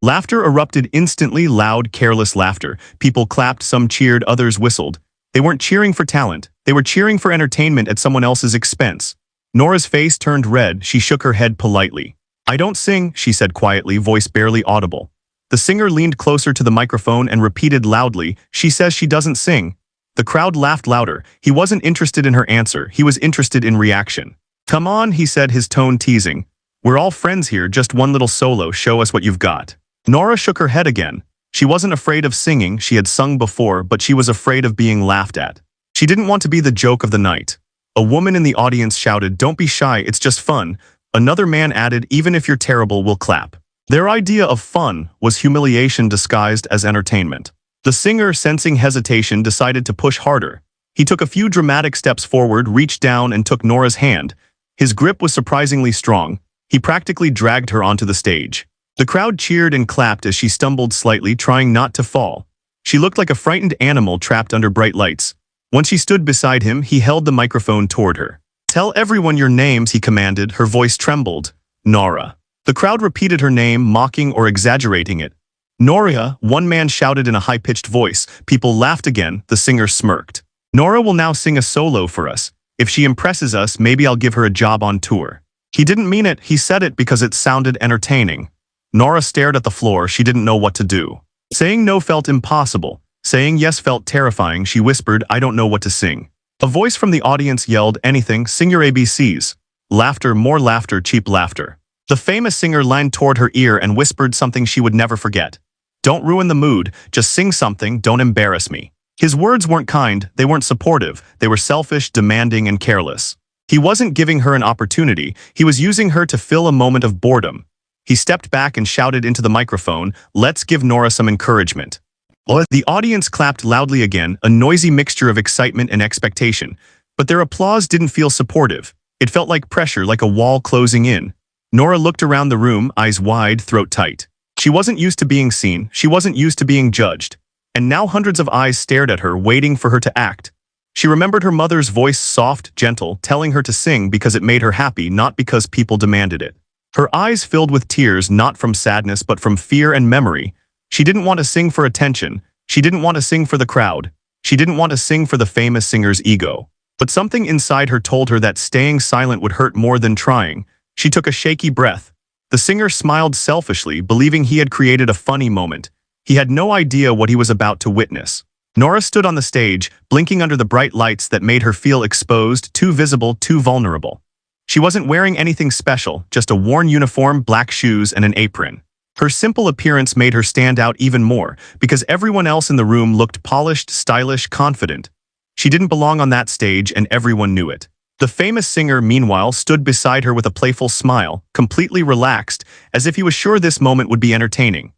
Laughter erupted instantly, loud, careless laughter. People clapped, some cheered, others whistled. They weren't cheering for talent. They were cheering for entertainment at someone else's expense. Nora's face turned red. She shook her head politely. "I don't sing," she said quietly, voice barely audible. The singer leaned closer to the microphone and repeated loudly, "She says she doesn't sing." The crowd laughed louder. He wasn't interested in her answer. He was interested in reaction. "Come on," he said, his tone teasing. "We're all friends here, just one little solo, show us what you've got." Norah shook her head again. She wasn't afraid of singing, she had sung before, but she was afraid of being laughed at. She didn't want to be the joke of the night. A woman in the audience shouted, "Don't be shy, it's just fun." Another man added, "Even if you're terrible, we'll clap." Their idea of fun was humiliation disguised as entertainment. The singer, sensing hesitation, decided to push harder. He took a few dramatic steps forward, reached down and took Nora's hand. His grip was surprisingly strong. He practically dragged her onto the stage. The crowd cheered and clapped as she stumbled slightly, trying not to fall. She looked like a frightened animal trapped under bright lights. Once she stood beside him, he held the microphone toward her. "Tell everyone your names," he commanded. Her voice trembled. "Norah." The crowd repeated her name, mocking or exaggerating it. "Norah," one man shouted in a high-pitched voice. People laughed again. The singer smirked. "Norah will now sing a solo for us. If she impresses us, maybe I'll give her a job on tour." He didn't mean it. He said it because it sounded entertaining. Norah stared at the floor. She didn't know what to do. Saying no felt impossible. Saying yes felt terrifying. She whispered, "I don't know what to sing." A voice from the audience yelled, "Anything, sing your ABCs." Laughter, more laughter, cheap laughter. The famous singer leaned toward her ear and whispered something she would never forget. "Don't ruin the mood, just sing something, don't embarrass me." His words weren't kind, they weren't supportive, they were selfish, demanding, and careless. He wasn't giving her an opportunity, he was using her to fill a moment of boredom. He stepped back and shouted into the microphone, "Let's give Norah some encouragement." The audience clapped loudly again, a noisy mixture of excitement and expectation. But their applause didn't feel supportive. It felt like pressure, like a wall closing in. Norah looked around the room, eyes wide, throat tight. She wasn't used to being seen, she wasn't used to being judged. And now hundreds of eyes stared at her, waiting for her to act. She remembered her mother's voice, soft, gentle, telling her to sing because it made her happy, not because people demanded it. Her eyes filled with tears, not from sadness but from fear and memory. She didn't want to sing for attention. She didn't want to sing for the crowd. She didn't want to sing for the famous singer's ego. But something inside her told her that staying silent would hurt more than trying. She took a shaky breath. The singer smiled selfishly, believing he had created a funny moment. He had no idea what he was about to witness. Norah stood on the stage, blinking under the bright lights that made her feel exposed, too visible, too vulnerable. She wasn't wearing anything special, just a worn uniform, black shoes, and an apron. Her simple appearance made her stand out even more, because everyone else in the room looked polished, stylish, confident. She didn't belong on that stage, and everyone knew it. The famous singer, meanwhile, stood beside her with a playful smile, completely relaxed, as if he was sure this moment would be entertaining.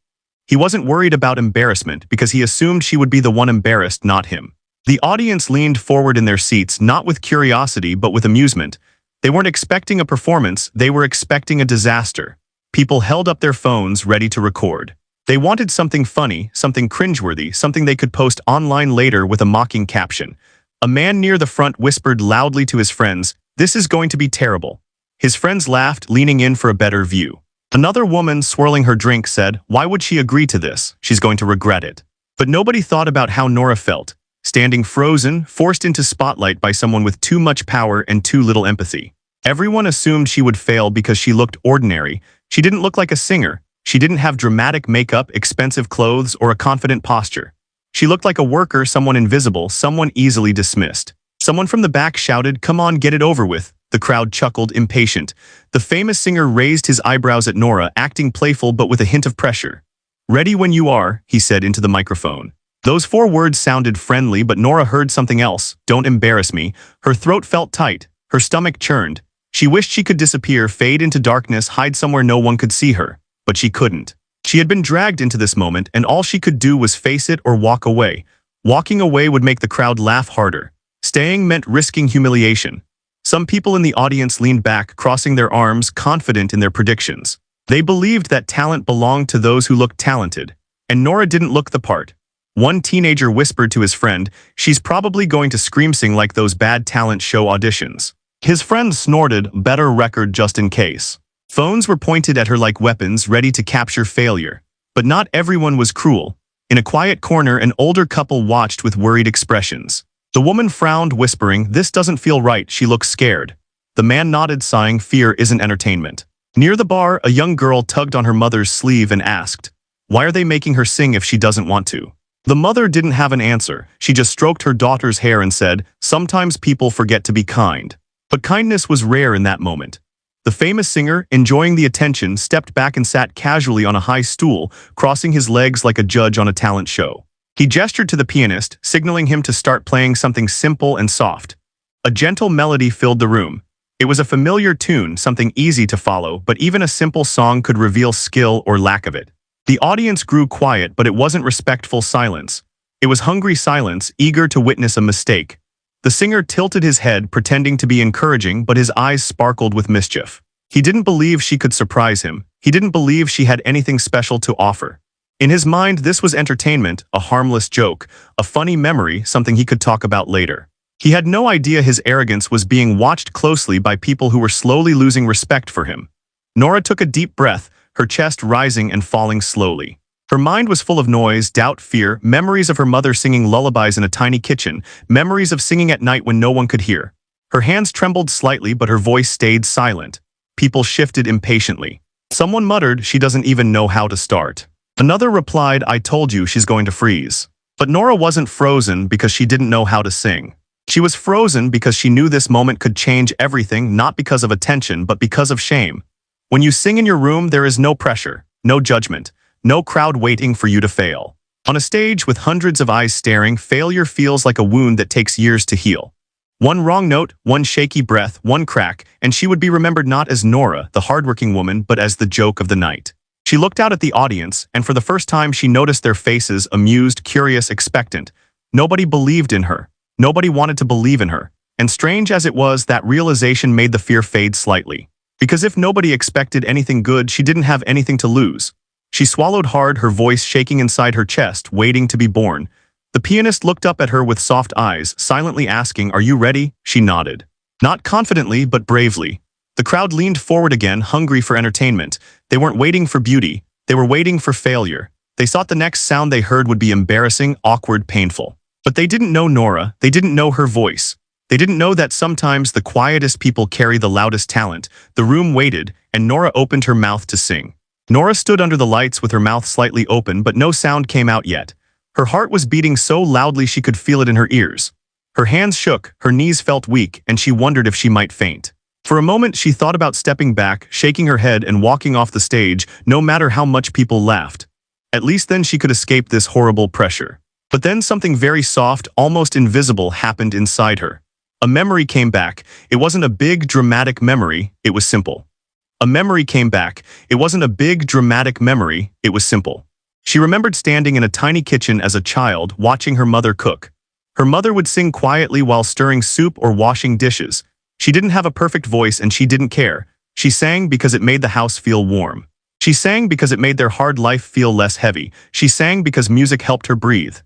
He wasn't worried about embarrassment, because he assumed she would be the one embarrassed, not him. The audience leaned forward in their seats, not with curiosity, but with amusement. They weren't expecting a performance, they were expecting a disaster. People held up their phones, ready to record. They wanted something funny, something cringeworthy, something they could post online later with a mocking caption. A man near the front whispered loudly to his friends, "This is going to be terrible." His friends laughed, leaning in for a better view. Another woman, swirling her drink, said, "Why would she agree to this? She's going to regret it." But nobody thought about how Norah felt, standing frozen, forced into spotlight by someone with too much power and too little empathy. Everyone assumed she would fail because she looked ordinary. She didn't look like a singer. She didn't have dramatic makeup, expensive clothes, or a confident posture. She looked like a worker, someone invisible, someone easily dismissed. Someone from the back shouted, "Come on, get it over with." The crowd chuckled, impatient. The famous singer raised his eyebrows at Norah, acting playful but with a hint of pressure. "Ready when you are," he said into the microphone. Those 4 words sounded friendly, but Norah heard something else. "Don't embarrass me." Her throat felt tight. Her stomach churned. She wished she could disappear, fade into darkness, hide somewhere no one could see her. But she couldn't. She had been dragged into this moment, and all she could do was face it or walk away. Walking away would make the crowd laugh harder. Staying meant risking humiliation. Some people in the audience leaned back, crossing their arms, confident in their predictions. They believed that talent belonged to those who looked talented. And Norah didn't look the part. One teenager whispered to his friend, "She's probably going to scream sing like those bad talent show auditions." His friend snorted, "Better record just in case." Phones were pointed at her like weapons, ready to capture failure. But not everyone was cruel. In a quiet corner, an older couple watched with worried expressions. The woman frowned, whispering, "This doesn't feel right." She looked scared. The man nodded, sighing, "Fear isn't entertainment." Near the bar, a young girl tugged on her mother's sleeve and asked, "Why are they making her sing if she doesn't want to?" The mother didn't have an answer. She just stroked her daughter's hair and said, "Sometimes people forget to be kind." But kindness was rare in that moment. The famous singer, enjoying the attention, stepped back and sat casually on a high stool, crossing his legs like a judge on a talent show. He gestured to the pianist, signaling him to start playing something simple and soft. A gentle melody filled the room. It was a familiar tune, something easy to follow, but even a simple song could reveal skill or lack of it. The audience grew quiet, but it wasn't respectful silence. It was hungry silence, eager to witness a mistake. The singer tilted his head, pretending to be encouraging, but his eyes sparkled with mischief. He didn't believe she could surprise him. He didn't believe she had anything special to offer. In his mind, this was entertainment, a harmless joke, a funny memory, something he could talk about later. He had no idea his arrogance was being watched closely by people who were slowly losing respect for him. Norah took a deep breath, her chest rising and falling slowly. Her mind was full of noise, doubt, fear, memories of her mother singing lullabies in a tiny kitchen, memories of singing at night when no one could hear. Her hands trembled slightly, but her voice stayed silent. People shifted impatiently. Someone muttered, "She doesn't even know how to start." Another replied, "I told you she's going to freeze." But Norah wasn't frozen because she didn't know how to sing. She was frozen because she knew this moment could change everything, not because of attention, but because of shame. When you sing in your room, there is no pressure, no judgment, no crowd waiting for you to fail. On a stage with hundreds of eyes staring, failure feels like a wound that takes years to heal. One wrong note, one shaky breath, one crack, and she would be remembered not as Norah, the hardworking woman, but as the joke of the night. She looked out at the audience, and for the first time she noticed their faces, amused, curious, expectant. Nobody believed in her. Nobody wanted to believe in her. And strange as it was, that realization made the fear fade slightly. Because if nobody expected anything good, she didn't have anything to lose. She swallowed hard, her voice shaking inside her chest, waiting to be born. The pianist looked up at her with soft eyes, silently asking, "Are you ready?" She nodded. Not confidently, but bravely. The crowd leaned forward again, hungry for entertainment. They weren't waiting for beauty. They were waiting for failure. They thought the next sound they heard would be embarrassing, awkward, painful. But they didn't know Norah. They didn't know her voice. They didn't know that sometimes the quietest people carry the loudest talent. The room waited, and Norah opened her mouth to sing. Norah stood under the lights with her mouth slightly open, but no sound came out yet. Her heart was beating so loudly she could feel it in her ears. Her hands shook, her knees felt weak, and she wondered if she might faint. For a moment, she thought about stepping back, shaking her head, and walking off the stage, no matter how much people laughed. At least then she could escape this horrible pressure. But then something very soft, almost invisible, happened inside her. A memory came back. It wasn't a big, dramatic memory, it was simple. A memory came back. It wasn't a big, dramatic memory, it was simple. She remembered standing in a tiny kitchen as a child, watching her mother cook. Her mother would sing quietly while stirring soup or washing dishes. She didn't have a perfect voice and she didn't care. She sang because it made the house feel warm. She sang because it made their hard life feel less heavy. She sang because music helped her breathe.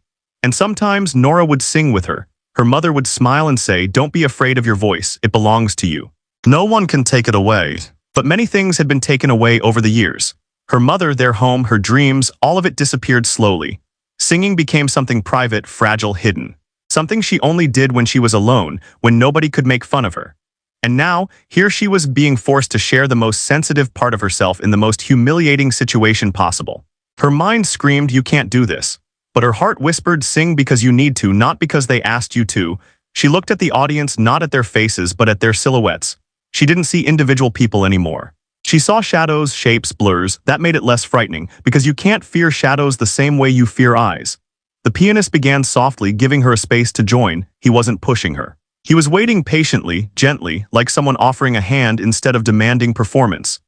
And sometimes Norah would sing with her. Her mother would smile and say, "Don't be afraid of your voice, it belongs to you. No one can take it away." But many things had been taken away over the years. Her mother, their home, her dreams, all of it disappeared slowly. Singing became something private, fragile, hidden. Something she only did when she was alone, when nobody could make fun of her. And now, here she was being forced to share the most sensitive part of herself in the most humiliating situation possible. Her mind screamed, "You can't do this." But her heart whispered, "Sing because you need to, not because they asked you to." She looked at the audience, not at their faces, but at their silhouettes. She didn't see individual people anymore. She saw shadows, shapes, blurs. That made it less frightening, because you can't fear shadows the same way you fear eyes. The pianist began softly, giving her a space to join. He wasn't pushing her. He was waiting patiently, gently, like someone offering a hand instead of demanding performance.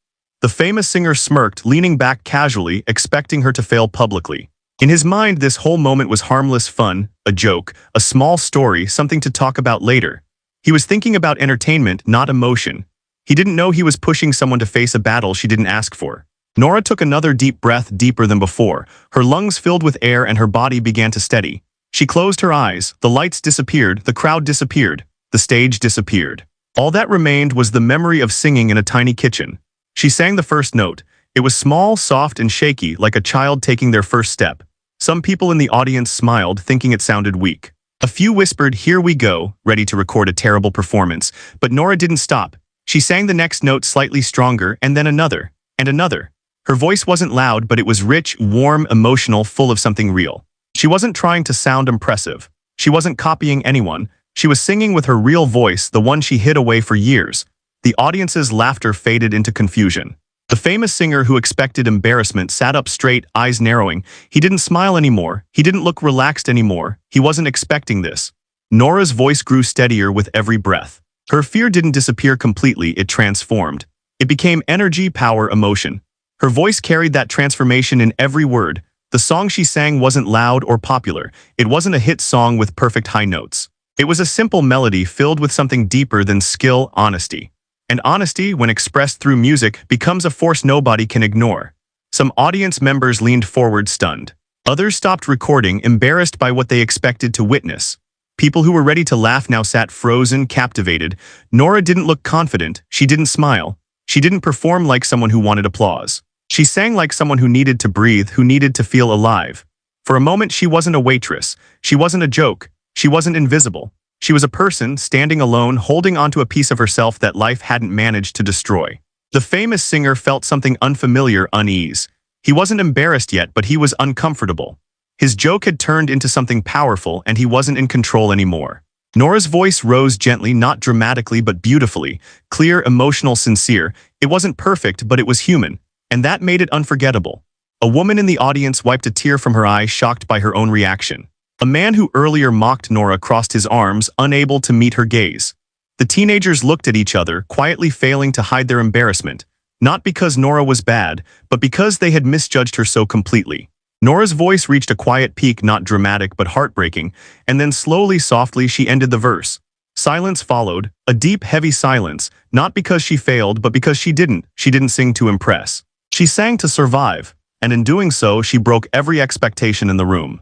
The famous singer smirked, leaning back casually, expecting her to fail publicly. In his mind, this whole moment was harmless fun, a joke, a small story, something to talk about later. He was thinking about entertainment, not emotion. He didn't know he was pushing someone to face a battle she didn't ask for. Norah took another deep breath, deeper than before. Her lungs filled with air and her body began to steady. She closed her eyes, the lights disappeared, the crowd disappeared, the stage disappeared. All that remained was the memory of singing in a tiny kitchen. She sang the first note. It was small, soft, and shaky, like a child taking their first step. Some people in the audience smiled, thinking it sounded weak. A few whispered, "Here we go," ready to record a terrible performance. But Norah didn't stop. She sang the next note slightly stronger, and then another, and another. Her voice wasn't loud, but it was rich, warm, emotional, full of something real. She wasn't trying to sound impressive. She wasn't copying anyone. She was singing with her real voice, the one she hid away for years. The audience's laughter faded into confusion. The famous singer who expected embarrassment sat up straight, eyes narrowing. He didn't smile anymore. He didn't look relaxed anymore. He wasn't expecting this. Norah's voice grew steadier with every breath. Her fear didn't disappear completely, it transformed. It became energy, power, emotion. Her voice carried that transformation in every word. The song she sang wasn't loud or popular. It wasn't a hit song with perfect high notes. It was a simple melody filled with something deeper than skill, honesty. And honesty, when expressed through music, becomes a force nobody can ignore. Some audience members leaned forward stunned. Others stopped recording, embarrassed by what they expected to witness. People who were ready to laugh now sat frozen, captivated. Norah didn't look confident. She didn't smile. She didn't perform like someone who wanted applause. She sang like someone who needed to breathe, who needed to feel alive. For a moment, she wasn't a waitress. She wasn't a joke. She wasn't invisible. She was a person, standing alone, holding onto a piece of herself that life hadn't managed to destroy. The famous singer felt something unfamiliar, unease. He wasn't embarrassed yet, but he was uncomfortable. His joke had turned into something powerful, and he wasn't in control anymore. Norah's voice rose gently, not dramatically, but beautifully. Clear, emotional, sincere. It wasn't perfect, but it was human. And that made it unforgettable. A woman in the audience wiped a tear from her eye, shocked by her own reaction. A man who earlier mocked Norah crossed his arms, unable to meet her gaze. The teenagers looked at each other, quietly failing to hide their embarrassment, not because Norah was bad, but because they had misjudged her so completely. Norah's voice reached a quiet peak, not dramatic but heartbreaking, and then slowly, softly, she ended the verse. Silence followed, a deep, heavy silence, not because she failed, but because she didn't sing to impress. She sang to survive, and in doing so, she broke every expectation in the room.